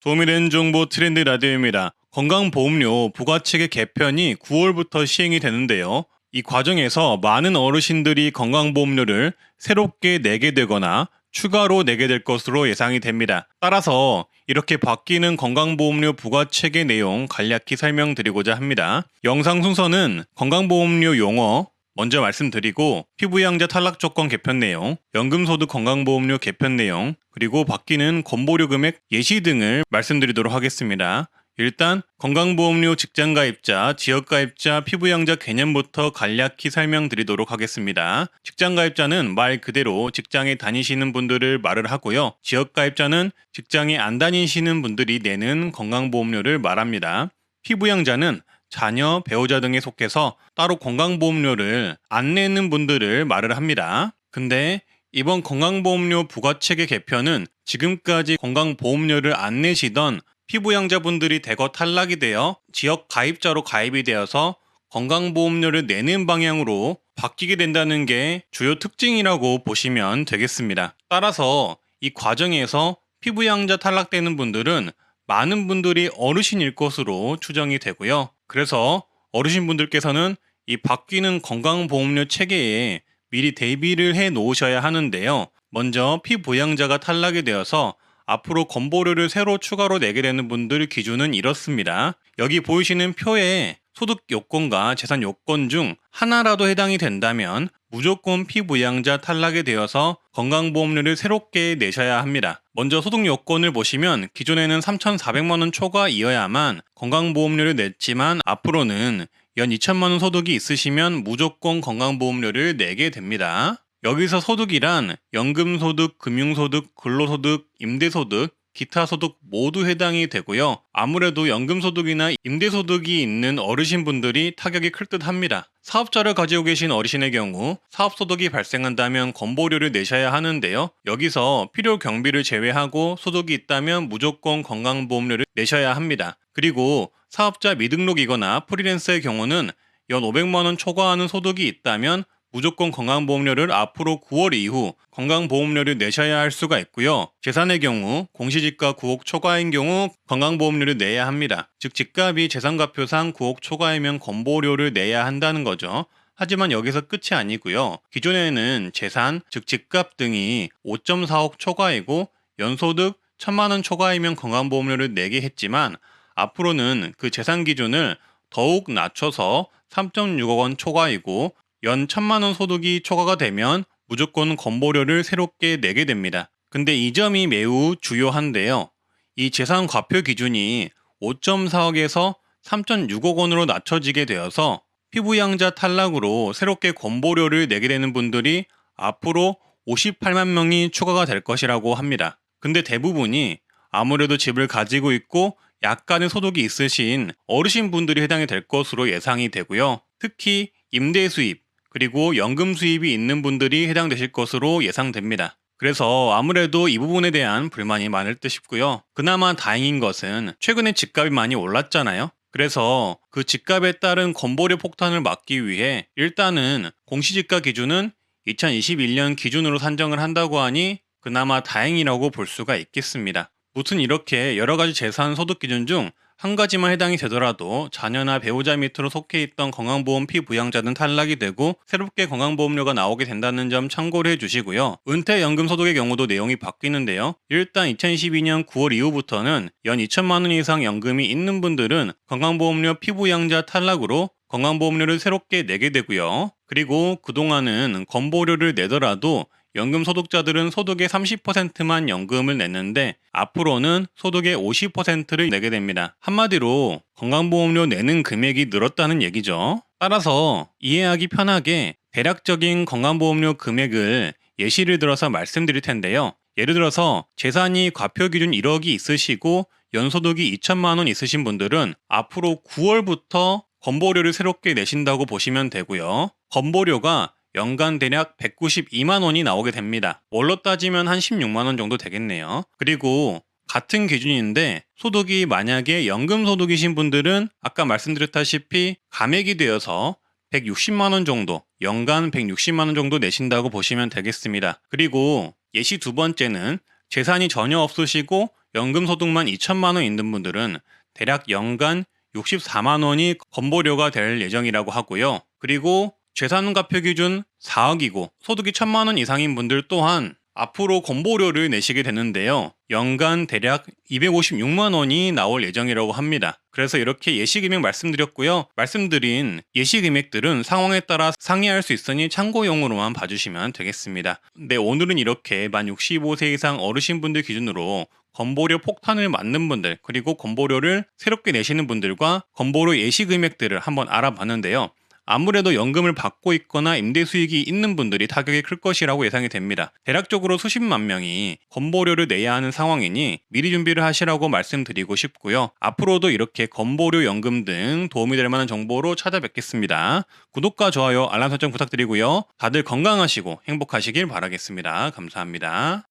도움이 되는 정보 트렌드 라디오입니다. 건강보험료 부과체계 개편이 9월부터 시행이 되는데요. 이 과정에서 많은 어르신들이 건강보험료를 새롭게 내게 되거나 추가로 내게 될 것으로 예상이 됩니다. 따라서 이렇게 바뀌는 건강보험료 부과체계 내용 간략히 설명드리고자 합니다. 영상 순서는 건강보험료 용어 먼저 말씀드리고 피부양자 탈락 조건 개편 내용, 연금소득 건강보험료 개편 내용, 그리고 바뀌는 건보료 금액 예시 등을 말씀드리도록 하겠습니다. 일단 건강보험료 직장가입자, 지역가입자, 피부양자 개념부터 간략히 설명드리도록 하겠습니다. 직장가입자는 말 그대로 직장에 다니시는 분들을 말을 하고요. 지역가입자는 직장에 안 다니시는 분들이 내는 건강보험료를 말합니다. 피부양자는 자녀, 배우자 등에 속해서 따로 건강보험료를 안 내는 분들을 말을 합니다. 근데 이번 건강보험료 부과체계 개편은 지금까지 건강보험료를 안 내시던 피부양자분들이 대거 탈락이 되어 지역 가입자로 가입이 되어서 건강보험료를 내는 방향으로 바뀌게 된다는 게 주요 특징이라고 보시면 되겠습니다. 따라서 이 과정에서 피부양자 탈락되는 분들은 많은 분들이 어르신일 것으로 추정이 되고요. 그래서 어르신분들께서는 이 바뀌는 건강보험료 체계에 미리 대비를 해 놓으셔야 하는데요. 먼저 피부양자가 탈락이 되어서 앞으로 건보료를 새로 추가로 내게 되는 분들 기준은 이렇습니다. 여기 보이시는 표에 소득 요건과 재산 요건 중 하나라도 해당이 된다면 무조건 피부양자 탈락이 되어서 건강보험료를 새롭게 내셔야 합니다. 먼저 소득 요건을 보시면 기존에는 3,400만 원 초과이어야만 건강보험료를 냈지만 앞으로는 연 2천만 원 소득이 있으시면 무조건 건강보험료를 내게 됩니다. 여기서 소득이란 연금소득, 금융소득, 근로소득, 임대소득, 기타 소득 모두 해당이 되고요. 아무래도 연금소득이나 임대소득이 있는 어르신분들이 타격이 클 듯 합니다. 사업자를 가지고 계신 어르신의 경우 사업소득이 발생한다면 건보료를 내셔야 하는데요. 여기서 필요 경비를 제외하고 소득이 있다면 무조건 건강보험료를 내셔야 합니다. 그리고 사업자 미등록이거나 프리랜서의 경우는 연 500만 원 초과하는 소득이 있다면 무조건 건강보험료를 앞으로 9월 이후 건강보험료를 내셔야 할 수가 있고요. 재산의 경우 공시지가 9억 초과인 경우 건강보험료를 내야 합니다. 즉 집값이 재산과표상 9억 초과이면 건보료를 내야 한다는 거죠. 하지만 여기서 끝이 아니고요. 기존에는 재산, 즉 집값 등이 5.4억 초과이고 연소득 1,000만 원 초과이면 건강보험료를 내게 했지만 앞으로는 그 재산 기준을 더욱 낮춰서 3.6억 원 초과이고 연 1,000만 원 소득이 초과가 되면 무조건 건보료를 새롭게 내게 됩니다. 근데 이 점이 매우 주요한데요. 이 재산 과표 기준이 5.4억에서 3.6억 원으로 낮춰지게 되어서 피부양자 탈락으로 새롭게 건보료를 내게 되는 분들이 앞으로 58만 명이 추가가 될 것이라고 합니다. 근데 대부분이 아무래도 집을 가지고 있고 약간의 소득이 있으신 어르신분들이 해당이 될 것으로 예상이 되고요. 특히 임대 수입, 그리고 연금 수입이 있는 분들이 해당되실 것으로 예상됩니다. 그래서 아무래도 이 부분에 대한 불만이 많을 듯 싶고요. 그나마 다행인 것은 최근에 집값이 많이 올랐잖아요. 그래서 그 집값에 따른 건보료 폭탄을 막기 위해 일단은 공시지가 기준은 2021년 기준으로 산정을 한다고 하니 그나마 다행이라고 볼 수가 있겠습니다. 무튼 이렇게 여러 가지 재산 소득 기준 중 한 가지만 해당이 되더라도 자녀나 배우자 밑으로 속해 있던 건강보험 피부양자는 탈락이 되고 새롭게 건강보험료가 나오게 된다는 점 참고를 해주시고요. 은퇴연금소득의 경우도 내용이 바뀌는데요. 일단 2022년 9월 이후부터는 연 2천만 원 이상 연금이 있는 분들은 건강보험료 피부양자 탈락으로 건강보험료를 새롭게 내게 되고요. 그리고 그동안은 건보료를 내더라도 연금 소득자들은 소득의 30%만 연금을 냈는데 앞으로는 소득의 50%를 내게 됩니다. 한마디로 건강보험료 내는 금액이 늘었다는 얘기죠. 따라서 이해하기 편하게 대략적인 건강보험료 금액을 예시를 들어서 말씀드릴 텐데요. 예를 들어서 재산이 과표 기준 1억이 있으시고 연소득이 2천만 원 있으신 분들은 앞으로 9월부터 건보료를 새롭게 내신다고 보시면 되고요. 건보료가 연간 대략 192만 원이 나오게 됩니다. 월로 따지면 한 16만 원 정도 되겠네요. 그리고 같은 기준인데 소득이 만약에 연금 소득이신 분들은 아까 말씀드렸다시피 감액이 되어서 160만 원 정도, 연간 160만 원 정도 내신다고 보시면 되겠습니다. 그리고 예시 두 번째는 재산이 전혀 없으시고 연금 소득만 2천만 원 있는 분들은 대략 연간 64만 원이 건보료가 될 예정이라고 하고요. 그리고 재산가표 기준 4억이고 소득이 1천만 원 이상인 분들 또한 앞으로 건보료를 내시게 되는데요. 연간 대략 256만 원이 나올 예정이라고 합니다. 그래서 이렇게 예시금액 말씀드렸고요. 말씀드린 예시금액들은 상황에 따라 상이할 수 있으니 참고용으로만 봐주시면 되겠습니다. 네, 오늘은 이렇게 만 65세 이상 어르신분들 기준으로 건보료 폭탄을 맞는 분들, 그리고 건보료를 새롭게 내시는 분들과 건보료 예시금액들을 한번 알아봤는데요. 아무래도 연금을 받고 있거나 임대 수익이 있는 분들이 타격이 클 것이라고 예상이 됩니다. 대략적으로 수십만 명이 건보료를 내야 하는 상황이니 미리 준비를 하시라고 말씀드리고 싶고요. 앞으로도 이렇게 건보료 연금 등 도움이 될 만한 정보로 찾아뵙겠습니다. 구독과 좋아요, 알람 설정 부탁드리고요. 다들 건강하시고 행복하시길 바라겠습니다. 감사합니다.